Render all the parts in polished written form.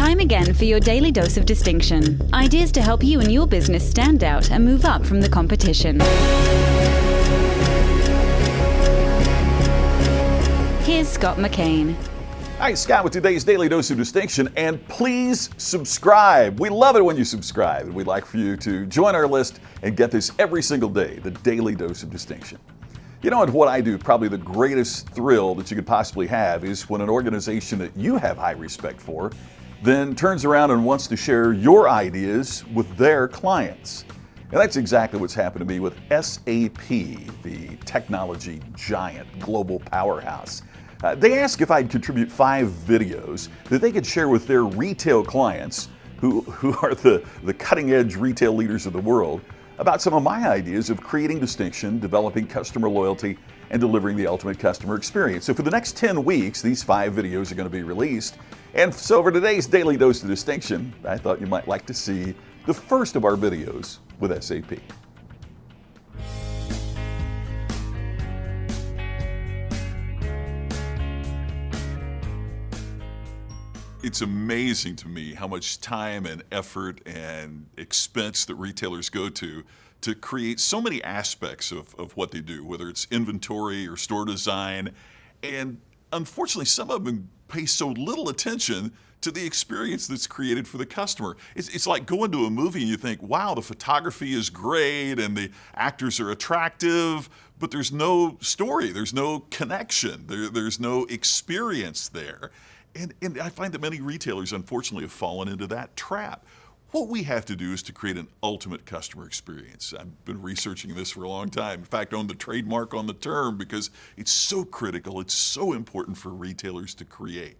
Time again for your daily dose of distinction. Ideas to help you and your business stand out and move up from the competition. Here's Scott McKain. Hi, Scott with today's Daily Dose of Distinction, and please subscribe. We love it when you subscribe, and we'd like for you to join our list and get this every single day, the Daily Dose of Distinction. You know, and what I do, probably the greatest thrill that you could possibly have is when an organization that you have high respect for then turns around and wants to share your ideas with their clients. And that's exactly what's happened to me with SAP, the technology giant, global powerhouse. They asked if I'd contribute 5 videos that they could share with their retail clients, who are the cutting-edge retail leaders of the world, about some of my ideas of creating distinction, developing customer loyalty, and delivering the ultimate customer experience. So for the next 10 weeks, these 5 videos are going to be released. And so for today's Daily Dose of Distinction, I thought you might like to see the first of our videos with SAP. It's amazing to me how much time and effort and expense that retailers go to create so many aspects of what they do, whether it's inventory or store design. And unfortunately, some of them pay so little attention to the experience that's created for the customer. It's like going to a movie and you think, wow, the photography is great and the actors are attractive, but there's no story, there's no connection, there's no experience there. And I find that many retailers, unfortunately, have fallen into that trap. What we have to do is to create an ultimate customer experience. I've been researching this for a long time. In fact, I own the trademark on the term because it's so critical, it's so important for retailers to create.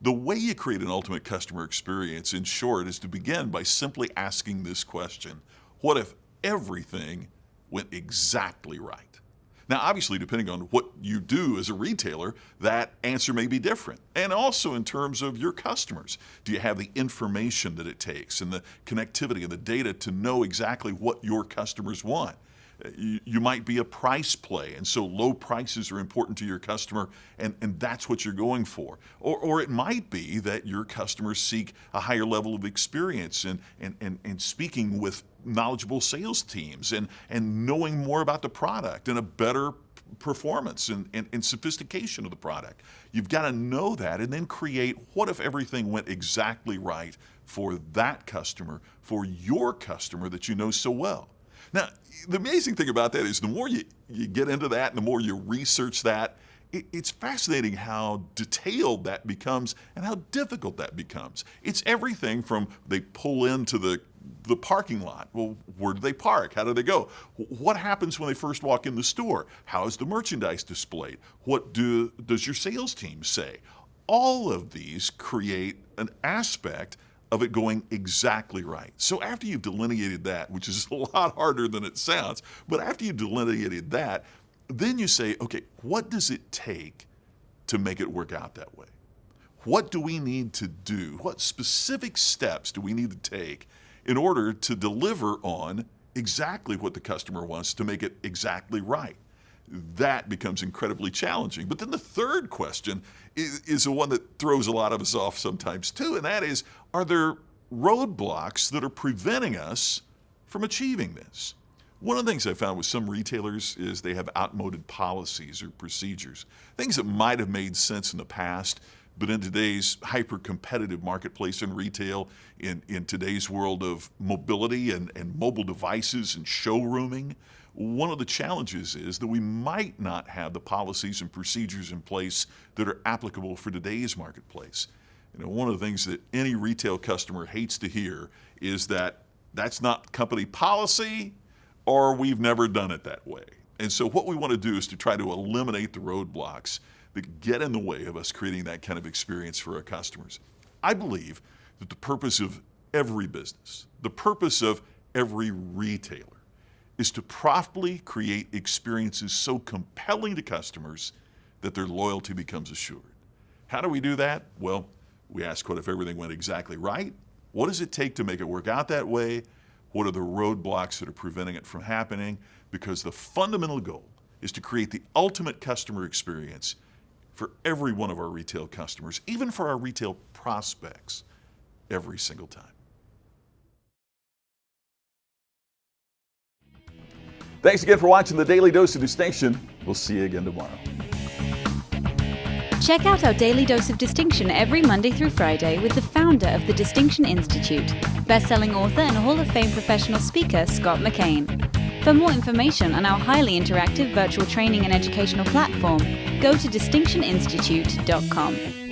The way you create an ultimate customer experience, in short, is to begin by simply asking this question: what if everything went exactly right? Now, obviously, depending on what you do as a retailer, that answer may be different. And also in terms of your customers. Do you have the information that it takes and the connectivity and the data to know exactly what your customers want? You might be a price play, and so low prices are important to your customer, and that's what you're going for. Or it might be that your customers seek a higher level of experience and speaking with knowledgeable sales teams and knowing more about the product and a better performance and sophistication of the product. You've got to know that and then create what if everything went exactly right for that customer, for your customer that you know so well. Now, the amazing thing about that is the more you get into that and the more you research that, it's fascinating how detailed that becomes and how difficult that becomes. It's everything from they pull into the parking lot. Well, where do they park? How do they go? What happens when they first walk in the store? How is the merchandise displayed? What does your sales team say? All of these create an aspect of it going exactly right. So after you've delineated that, which is a lot harder than it sounds, but after you've delineated that, then you say, okay, what does it take to make it work out that way? What do we need to do? What specific steps do we need to take in order to deliver on exactly what the customer wants to make it exactly right? That becomes incredibly challenging. But then the third question is the one that throws a lot of us off sometimes too, and that is, are there roadblocks that are preventing us from achieving this? One of the things I found with some retailers is they have outmoded policies or procedures, things that might have made sense in the past, but in today's hyper-competitive marketplace in retail, in today's world of mobility and mobile devices and showrooming, one of the challenges is that we might not have the policies and procedures in place that are applicable for today's marketplace. You know, one of the things that any retail customer hates to hear is that that's not company policy, or we've never done it that way. And so what we want to do is to try to eliminate the roadblocks that get in the way of us creating that kind of experience for our customers. I believe that the purpose of every business, the purpose of every retailer, is to properly create experiences so compelling to customers that their loyalty becomes assured. How do we do that? Well, we ask, what if everything went exactly right? What does it take to make it work out that way? What are the roadblocks that are preventing it from happening? Because the fundamental goal is to create the ultimate customer experience for every one of our retail customers, even for our retail prospects. every single time. Thanks again for watching the Daily Dose of Distinction. We'll see you again tomorrow. Check out our Daily Dose of Distinction every Monday through Friday with the founder of the Distinction Institute, best-selling author and Hall of Fame professional speaker Scott McKain. For more information on our highly interactive virtual training and educational platform, go to distinctioninstitute.com.